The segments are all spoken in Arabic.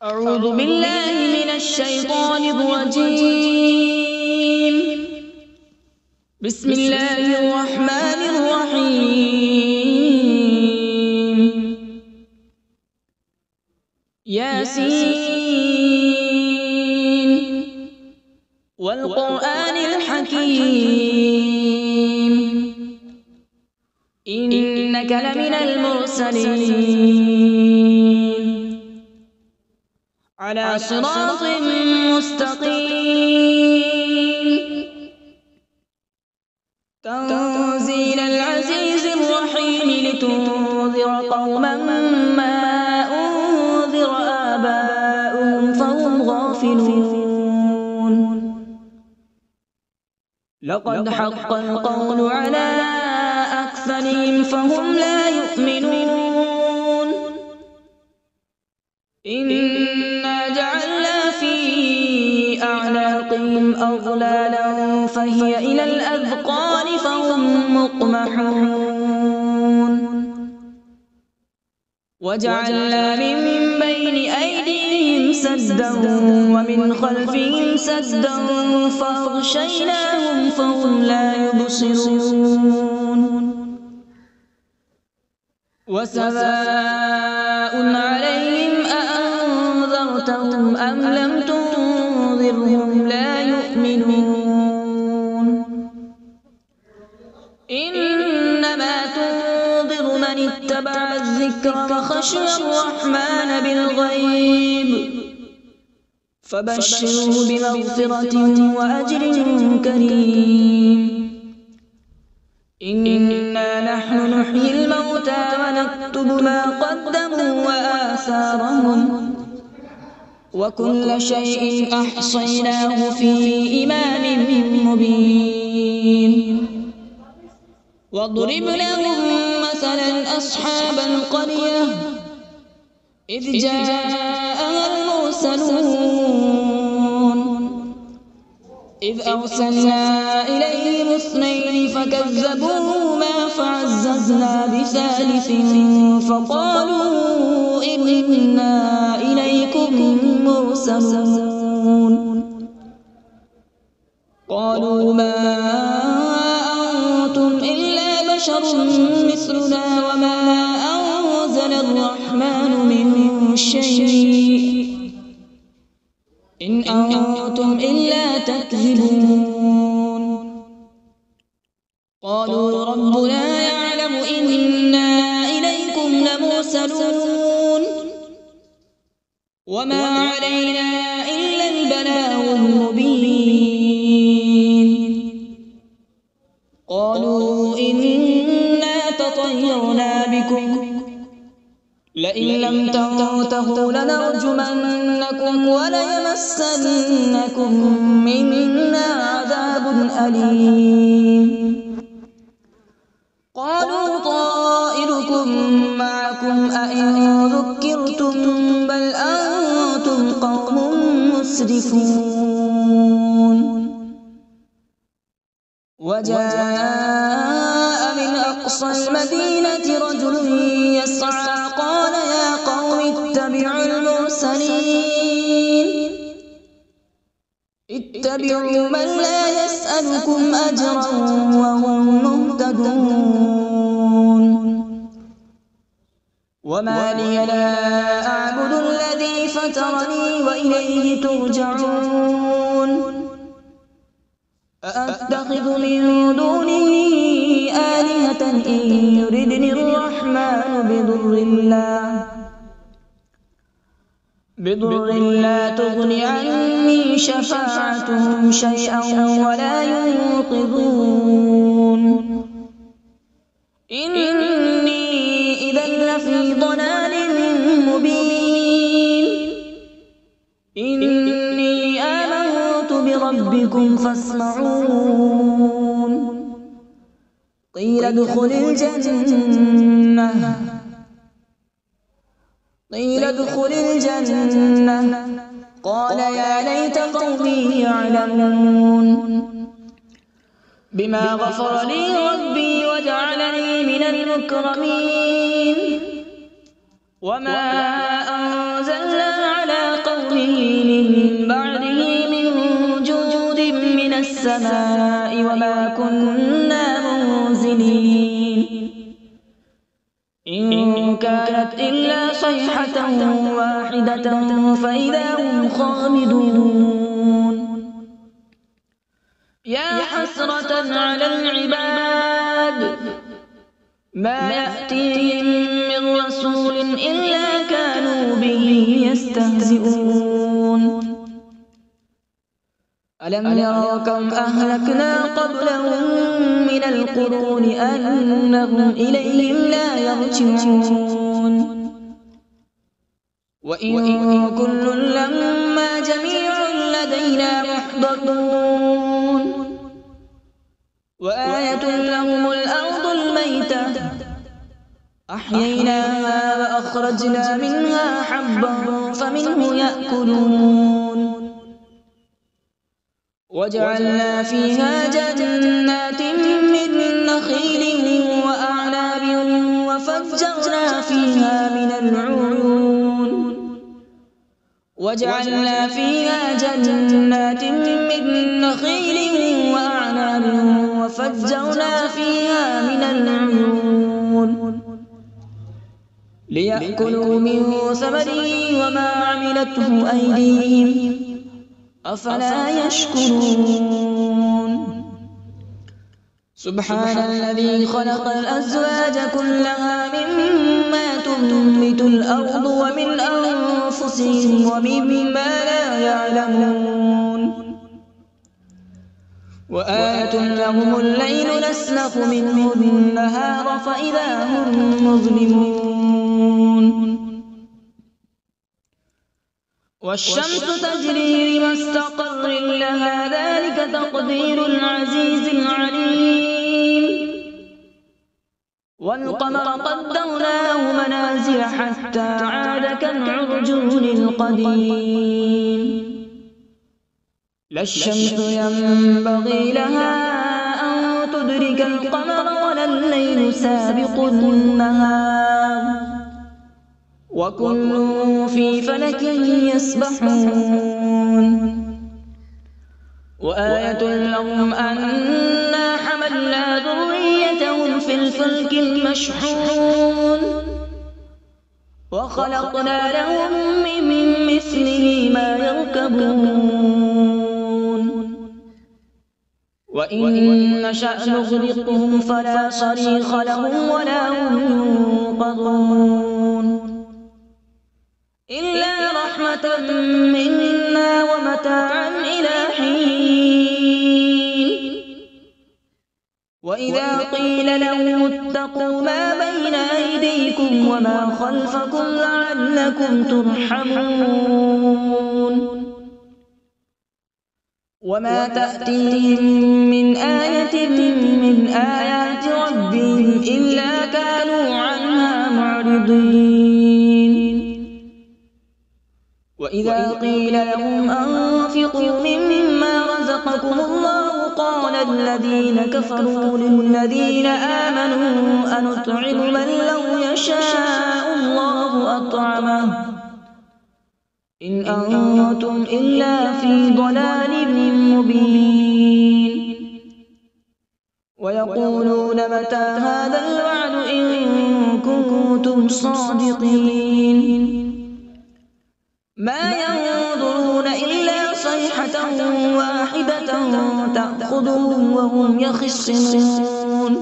أعوذ بالله من الشيطان الرجيم. بسم الله الرحمن الرحيم. ياسين والقرآن الحكيم إنك لمن المرسلين على صراط مستقيم. تنزيل العزيز الرحيم لتنذر قوما ما أنذر آباؤهم فهم غافلون. لقد حق القول على أكثرهم فهم لا يؤمنون. إنا جعلنا في أعناقهم أغلالا فهي إلى الأذقان فهم مقمحون. وجعلنا من بين أيديهم سدا ومن خلفهم سدا فأغشيناهم فهم لا يبصرون. وسواء عليهم أأنذرتهم أم لم تنذرهم لا يؤمنون. إنما تنذر من اتبع الذكر وخشي الرحمن بالغيب فبشره بمغفرة وأجر كريم. إنا نحن نحيي الموتى ونكتب ما قدموا وآثارهم وكل شيء أحصيناه في إمام مبين. واضرب لهم مثلا أصحاب القرية إذ جاءها المرسلون إذ أرسلنا إليهم اثنين فكذبوهما فعززنا بثالث فقالوا إنا إليكم مرسلون. قالوا ما أنتم إلا بشر مثلنا وما أنزل الرحمن من شيء إن أنتم إلا تكذبون. قالوا ربنا يعلم إنا إليكم لمرسلون وما علينا إلا البلاغ المبين. قالوا إنا تطيرنا بكم لئن لم تنتهوا لنرجمنكم وليمسنكم منا عذاب أليم. قالوا طائركم معكم أئن ذكرتم بل أنتم قوم مسرفون. وجاء من أقصى المدينة رجل يسعى قال يا قوم اتبعوا المرسلين اتبعوا من لا يسألكم أجرا وهم مهتدون. وما لي لا أعبد الذي فطرني وإليه ترجعون. أأتخذ من دونه آلهة إن يردني الرحمن بضر لا تغن عني شفاعتهم شيئا ولا ينقذون. إني إذا لفي ضلال مبين. إني آمنت بربكم فاسمعون. قيل ادخل الجنة قال يا ليت قومي يعلمون بما غفر لي ربي وجعلني من المكرمين. وما أنزلنا على قومه من بعده من جود من السماء وما كنا منزلين إن كانت إلا صيحة واحدة فإذا هم خامدون يا حسرة على العباد ما يأتيهم من رسول إلا كانوا به يستهزئون ألم يروا كم أهلكنا قبلهم من القرون أنهم إليهم لا يرجعون وإن كل لما جميع لدينا محضرون وآية لهم الأرض الميتة أحييناها وأخرجنا منها حبا فمنه يأكلون وجعلنا فيها جنات من نخيل وأعناب وفجرنا فيها من العيون وجعلنا فيها جنات من نخيل وأعناب وفجرنا فيها من العيون ليأكلوا من ثمره وما عملته أيديهم أفلا يشكرون سبحان الذي خلق الأزواج كلها مما تنبت الأرض ومن أنفسهم ومما لا يعلمون وآية لهم الليل نسلخ منه النهار فإذا هم مظلمون والشمس تجري لمستقر لها ذلك تقدير العزيز العليم والقمر قدرناه منازل حتى عاد كالعرجون القديم لا الشمس ينبغي لها أن تدرك القمر ولا الليل سابق النهار وكل في فلك يسبحون وآية لهم أنا حملنا ذريتهم في الفلك المشحون وخلقنا لهم من مثله ما يركبون وإن نشأ نغرقهم فلا صريخ لهم ولا هم ينقذون إلا رحمة منا ومتاعا إلى حين وإذا قيل لهم اتقوا ما بين أيديكم وما خلفكم لعلكم ترحمون وما تأتيهم من آية من آيات ربهم إلا كانوا عنها معرضين وإذا قيل لهم أنفقوا مما رزقكم الله قال الذين كفروا للذين آمنوا أنطعم من لو يشاء الله أطعمه إن أنتم إلا في ضلال مبين ويقولون متى هذا الوعد إن كنتم صادقين ما ينظرون إلا صيحة واحدة تأخذهم وهم يخصمون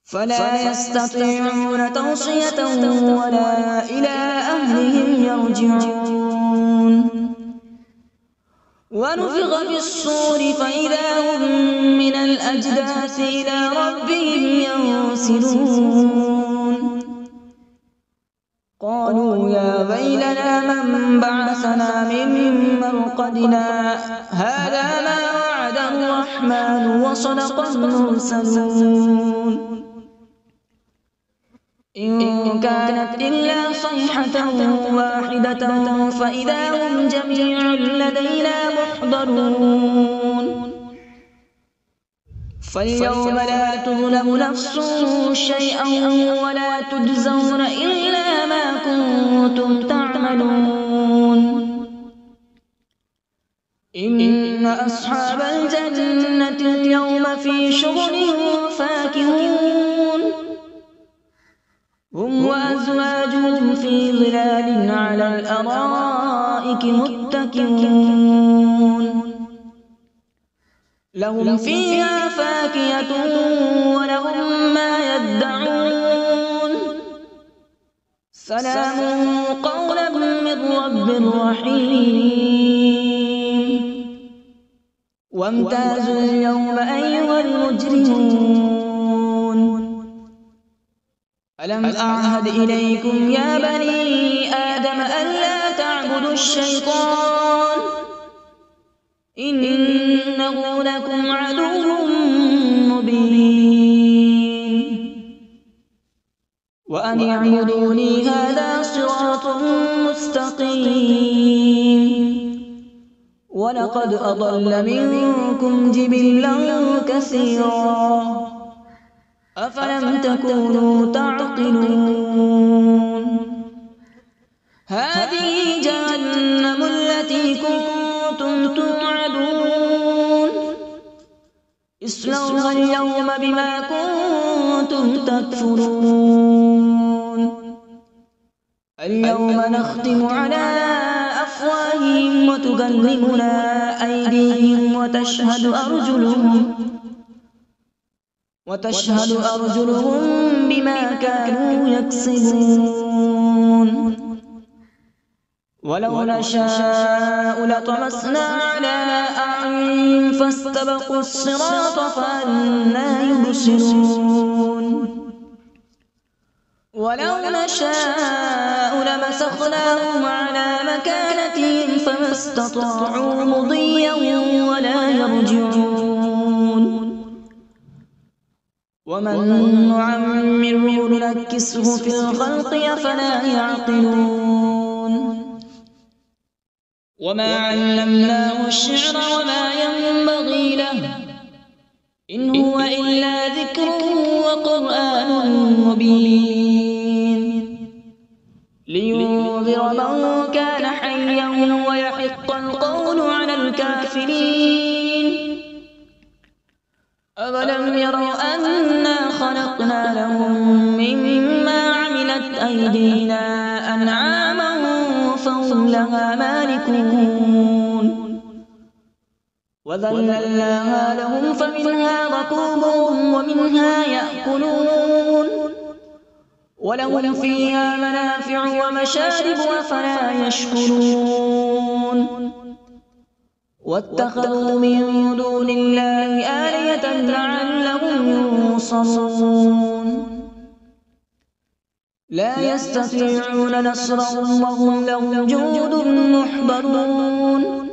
فلا يستطيعون توصية ولا إلى أهلهم يرجعون ونفخ في الصور فإذا هم من الأجداث إلى ربهم ينسلون قالوا يا ويلنا من بعثنا من مرقدنا هذا ما وعد الرحمن وصدق المرسلون إن كانت إلا صيحة واحدة فإذا هم جميع لدينا محضرون فاليوم لا تظلم نفس شيئا ولا تجزون إلا ما كنتم تعملون إن أصحاب الجنة اليوم في شغل فاكهون هم وأزواجهم في ظلال على الأرائك متكئون لهم فيها فاكهة ولهم ما يدعون سلام قولا من رب رحيم وامتازوا اليوم أيها المجرمون ألم أعهد إليكم يا بني آدم ألا تعبدوا الشيطان إنه لكم عدو مبين وأن اعبدوني هذا صراط مستقيم ولقد أضل منكم جبلا كثيرا أفلم تكونوا تعقلون هذه جهنم التي كنتم توعدون اصلوها اليوم بما كنتم تكفرون اليوم نختم على أفواههم وتكلمنا أيديهم وتشهد أرجلهم بما كانوا يكسبون ولو نشاء لطمسنا على أعينهم فاستبقوا الصراط فأنى يبصرون ولو نشاء لمسخناهم على مكانتهم فما استطاعوا مضيا ولا يرجعون ومن نعمره ننكسه في الخلق أفلا يعقلون وما علمناه الشعر وما ينبغي له إن هو إلا ذكر وقرآن مبين لينذر من كان حيا ويحق القول على الكافرين أولم يروا أنا خلقنا لهم مما عملت أيدينا أنعاما فهم لها مالكون وذللناها لهم فمنها ركوبهم ومنها يأكلون ولهم فيها منافع ومشارب أفلا يشكرون واتخذوا من دون الله آلهة لعلهم ينصرون لا يستطيعون نصرهم وهم لهم جند محضرون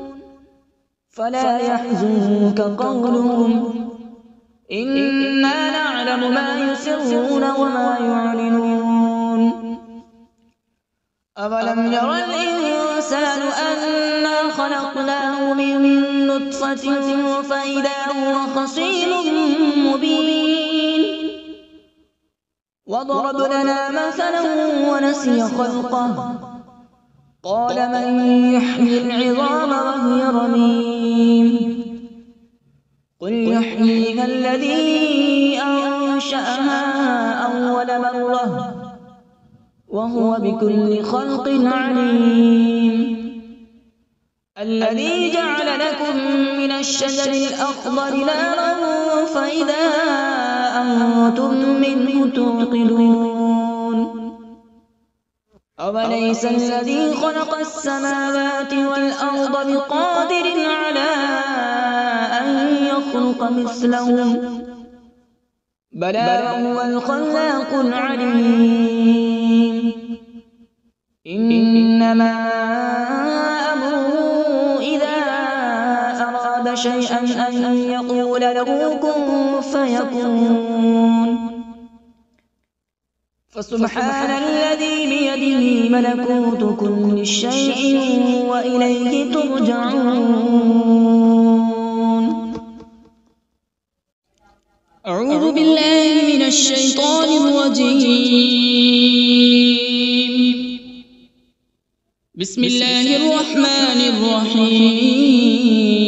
فلا يحزنك قولهم إنا نعلم ما يسرون وما يعلنون أولم ير الإنسان أنا خلقناه من نطفة فإذا هو خصيم مبين وضرب لنا مثلا ونسي خلقه قال من يحيي العظام وهي رميم قل يحييها الذي أنشأها أول مرة وهو بكل خلق عليم الذي جعل لكم من الشجر الأخضر نارا فإذا أنتم منه توقدون أوليس الذي خلق السماوات والأرض بقادر على أن يخلق مثلهم بلى وهو الخلاق العليم إنما أمره إذا أراد شيئا أن يقول له كن فيكون فسبحان الذي بيده ملكوت كل شيء وإليه ترجعون. أعوذ بالله من الشيطان الرجيم. بسم الله الرحمن الرحيم.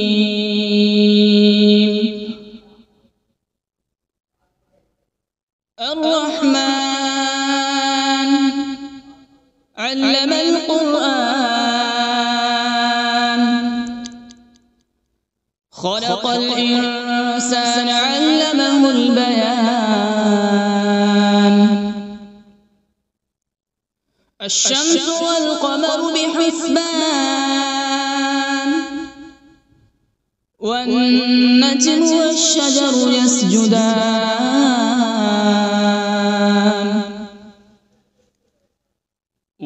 علم القرآن خلق الإنسان علمه البيان الشمس والقمر بحسبان والنجم والشجر يسجدان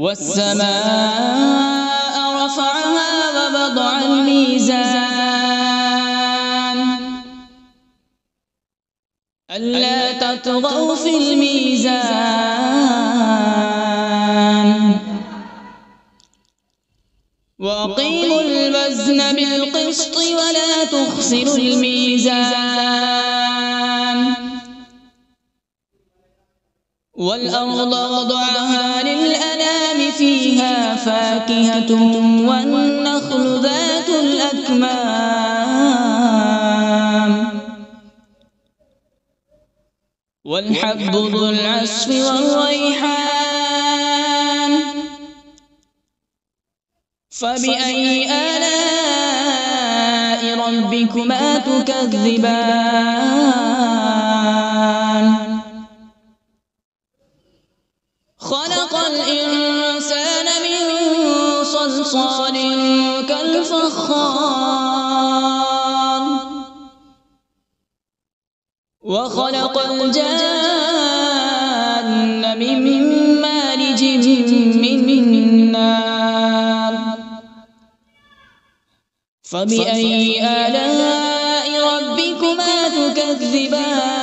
والسماء رفعها ووضع الميزان ألا تطغوا في الميزان وأقيموا الوزن بالقسط ولا تخسروا الميزان والأرض وضعها للأنام فيها فاكهة والنخل ذات الأكمام والحب ذو العصف والريحان فبأي آلاء ربكما تكذبان خلق الإنسان من صلصال كالفخار وخلق الجان من مارج من نار فبأي آلاء ربكما تكذبان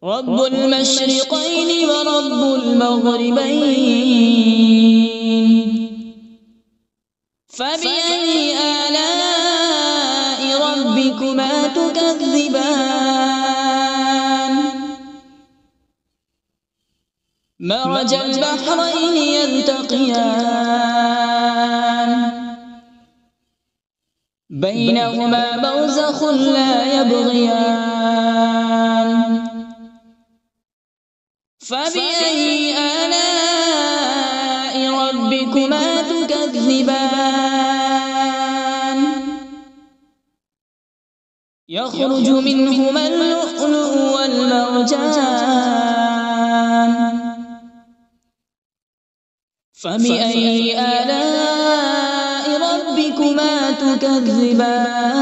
رب المشرقين ورب المغربين فبأي آلاء ربكما تكذبان مرج البحرين يلتقيان بينهما برزخ لا يبغيان فبأي آلاء ربكما تكذبان يخرج منهما اللؤلؤ والمرجان فبأي آلاء ربكما تكذبان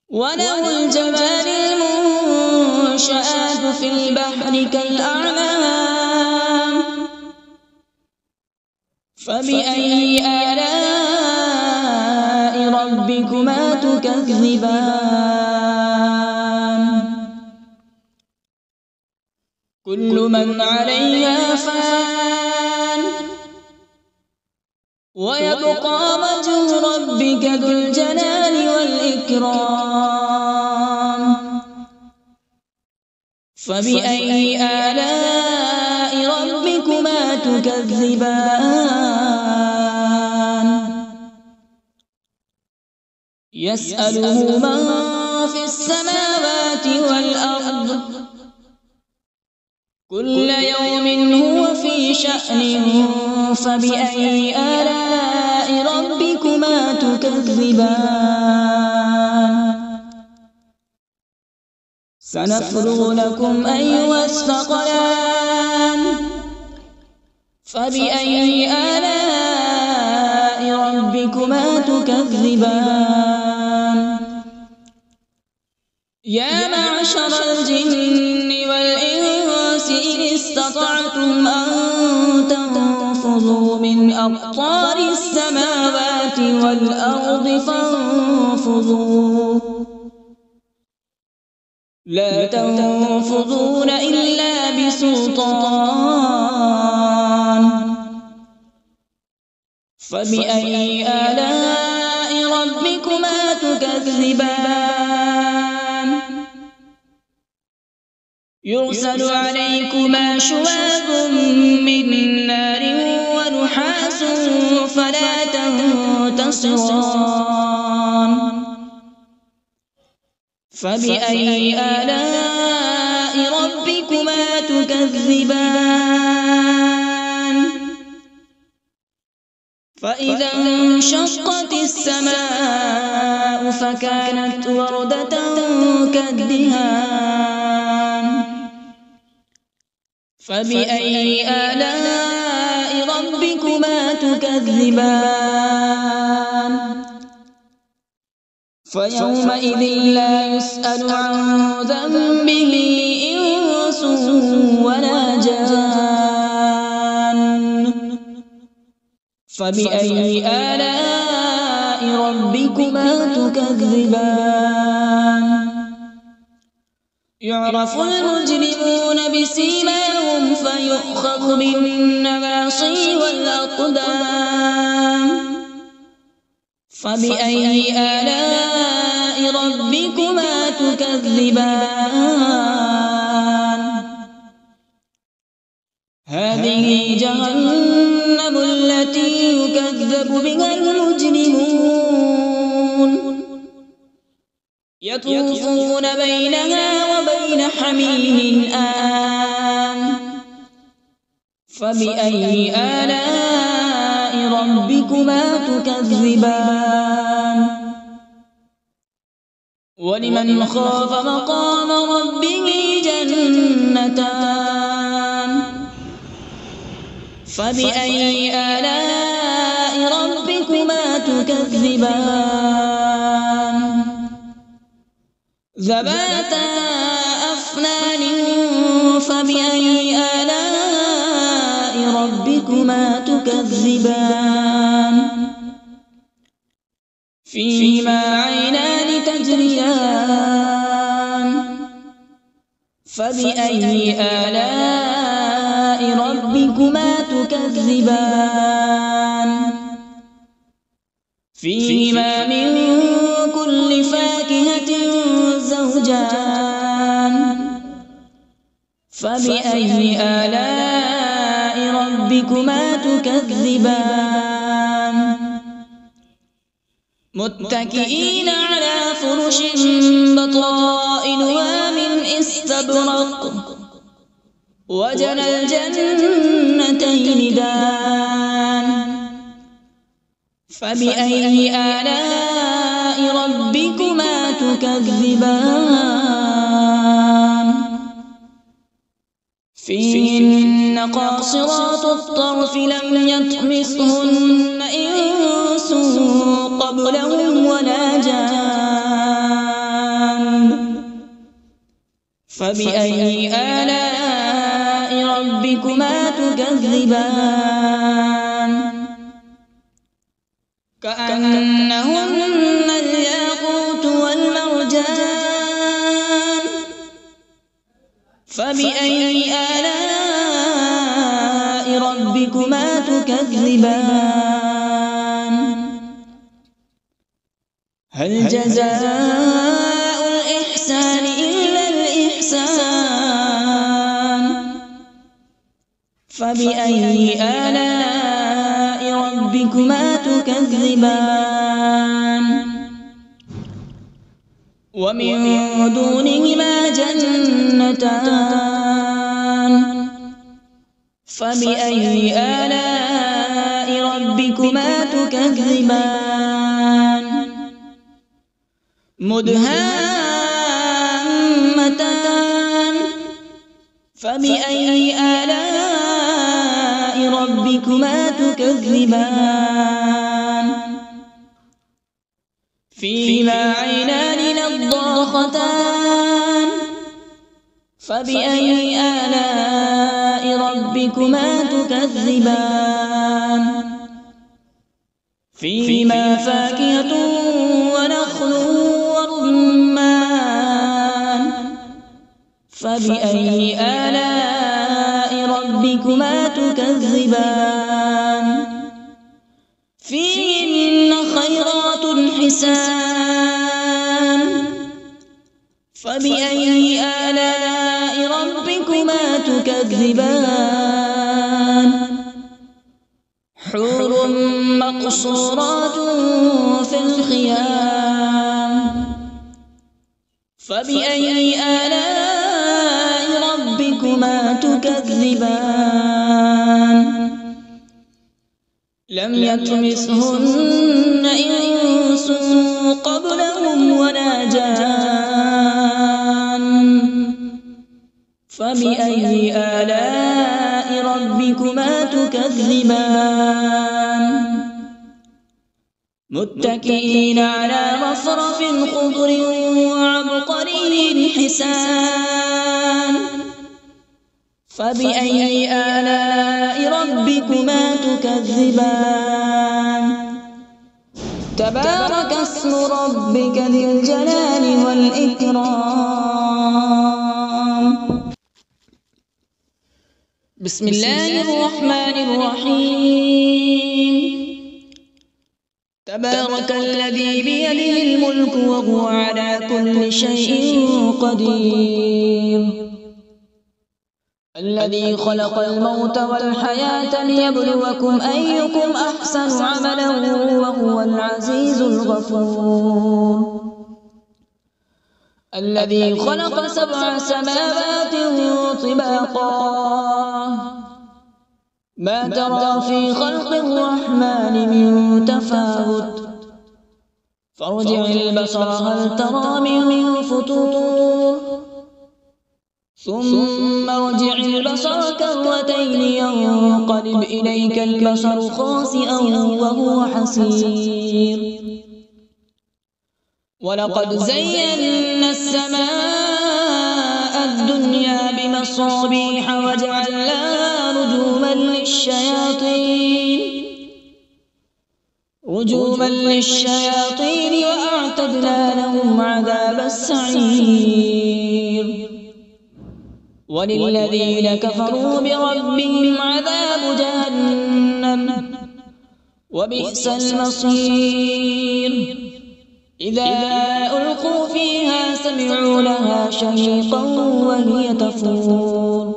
وله الجوار المنشآت في البحر كالأعلام فبأي آلاء ربكما تكذبان كل من عليها فان ويبقى وجه ربك ذو الجلال والإكرام فبأي آلاء ربكما تكذبان يسأله من في السماوات والأرض كل يوم هو في شأن فبأي آلاء ربكما تكذبان سنفرغ لكم أيها الثقلان فبأي آلاء ربكما تكذبان يا معشر الجن والإنس إن استطعتم أن تنفذوا من أقطار السماوات والأرض فانفذوا لا تنفذون إلا بسلطان فبأي آلاء ربكما تكذبان يرسل عليكما شواظ من نار ونحاس فلا تنتصران فبأي آلاء ربكما تكذبان فإذا انشقت السماء فكانت وردة كالدهان فبأي آلاء ربكما تكذبان فيومئذ لا يسأل عن ذنبه إنس ولا جان فبأي آلاء ربكما تكذبان يعرف المجرمون بسيماهم فيؤخذ بالنواصي والأقدام فبأي آلاء ربكما تكذبان هذه جهنم التي يكذب بها المجرمون يطوفون بينها وبين حميم آن فبأي آلاء ربكما تكذبان ولمن خاف مقام ربه جنتان فبأي آلاء ربكما تكذبان ذواتا أفنان فبأي آلاء ربكما تكذبان فيهما عينان تجريان فبأي آلاء ربكما تكذبان فيهما من كل فاكهة زوجان فبأي آلاء ربكما تكذبان متكئين على فرش بطائنها من استبرق وجنى الجنتين دان فبأي آلاء ربكما تكذبان فيهن قاصرات الطرف لم يطمثهن إنس قبلهم ولا جان فبأي آلاء ربكما تكذبان كأنهن الياقوت والمرجان فبأي آلاء ربكما تكذبان هل جزاء الإحسان إلا الإحسان فبأي آلاء ربكما تكذبان ومن دونهما جنتان فبأي آلاء ربكما تكذبان مدهامتان فبأي آلاء ربكما تكذبان فيهما عينان نضاختان فبأي آلاء ربكما تكذبان فيهما فاكهة ونخل ورمان فبأي آلاء ربكما تكذبان فيهن خيرات حسان فبأي آلاء ربكما تكذبان حور مقصورات في الخيام فبأي آلاء ربكما تكذبان لم يطمثهن إنس قبلهم ولا جان فبأي آلاء ربكما تكذبان متكئين على رفرف خضر وعبقري حسان فبأي آلاء ربكما تكذبان تبارك اسم ربك ذي الجلال والإكرام بسم الله الرحمن الرحيم تبارك الذي بيده الملك وهو على كل شيء قدير الذي خلق الموت والحياة ليبلوكم أيكم أحسن عملا وهو العزيز الغفور الذي خلق 7 سماوات طباقا ما ترى في خلق الرحمن من تفاوت فارجع البصر هل ترى من فطور ثم ارجع البصر كرتين ينقلب إليك البصر خاسئا وهو حسير ولقد زينا السماء الدنيا بمصابيح وجعلناها رجوما للشياطين وأعتدنا لهم عذاب السعير وللذين كفروا بربهم عذاب جهنم وبئس المصير إذا ألقوا فيها سمعوا لها شهيقا وهي تفور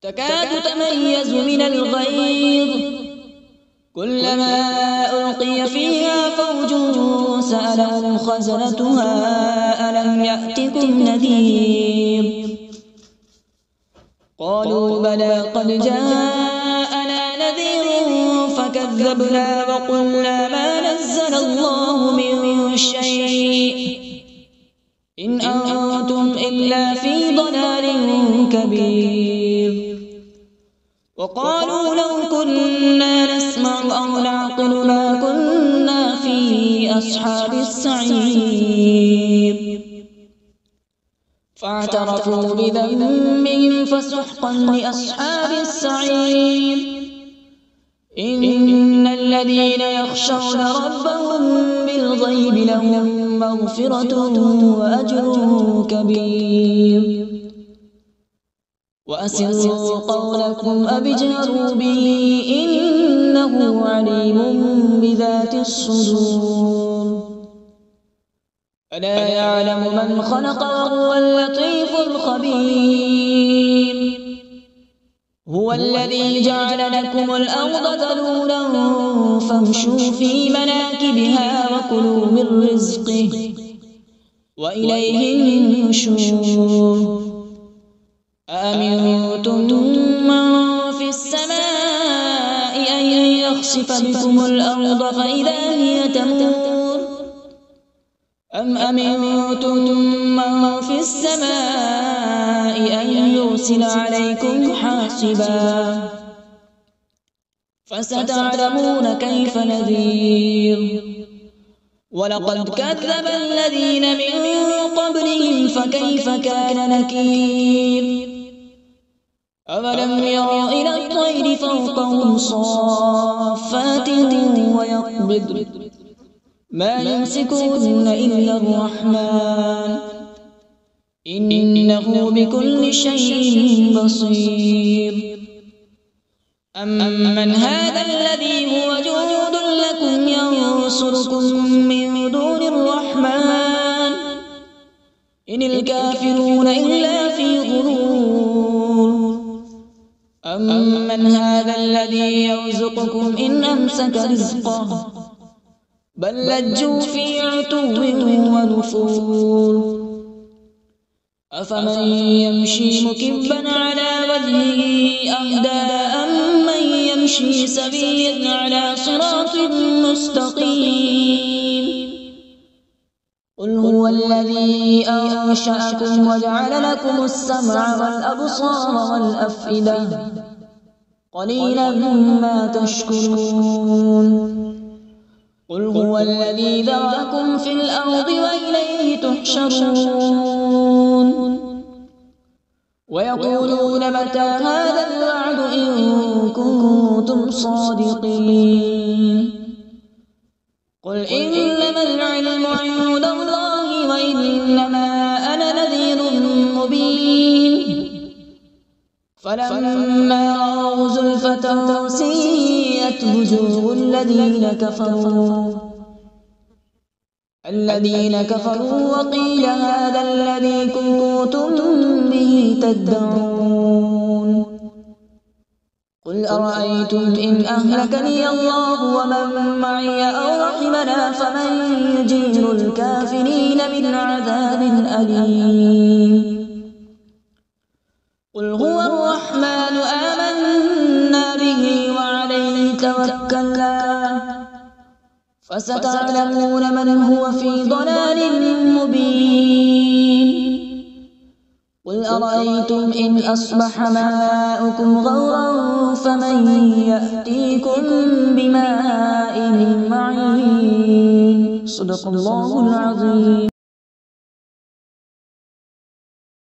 تكاد تميز من الغيظ كلما ألقي فيها فوج سألهم خزنتها ألم يأتكم نذير قالوا بلى قد جاءنا نذير فكذبنا وقلنا ما نزل الله من شيء إن أنتم إلا في ضلال كبير وقالوا لو كنا نسمع أو نعقل ما كنا في أصحاب السعير فاعترفوا بذنبهم فسحقا لأصحاب السعير إن الذين يخشون ربهم بالغيب لهم مغفرة وأجر كبير وأسروا قولكم أو اجهروا به إنه عليم بذات الصدور ألا يعلم من خلق وهو اللطيف الخبير هو الذي جعل لكم الأرض ذلولا فامشوا في مناكبها وكلوا من رزقه وإليه النشور أأمنتم من في السماء أن يخسف بكم الأرض فإذا هي تمور أم أمنتم من في السماء أن يرسل عليكم حاصبا فستعلمون كيف نذير ولقد كذب الذين من قبلهم فكيف كان نكير أولم يروا إلى الطير فوقهم صافات ويقبض ما يمسكون إلا الرحمن إنه بكل شيء بصير أمن هذا الذي هو جند لكم ينصركم من دون الرحمن إن الكافرون إلا في غرور أمن هذا الذي يرزقكم إن أمسك رزقه بل لجوا في عتو ونفور أفمن يمشي مكبا على وجهه أهدى أمن يمشي سويا على صراط مستقيم قل هو الذي أنشأكم وجعل لكم السمع والأبصار والأفئدة قليلا ما تشكرون قل هو الذي ذرأكم في الأرض وإليه تحشرون ويقولون متى هذا الوعد إن كنتم صادقين قل إنما العلم عند الله وإنما أنا نذير مبين فلما رأوا زلفة سيئت وجوه الذين كفروا وقيل هذا الذي كنتم به تدعون قل أرأيتم إن أهلكني الله ومن معي أو رحمنا فمن يجير الكافرين من عذاب أليم قل هو الرحمن آمنا به وعليه توكلنا فستعلمون من هو في ضلال مبين قل أرأيتم إن أصبح ماؤكم غورا فمن يأتيكم بماء معين صدق الله العظيم.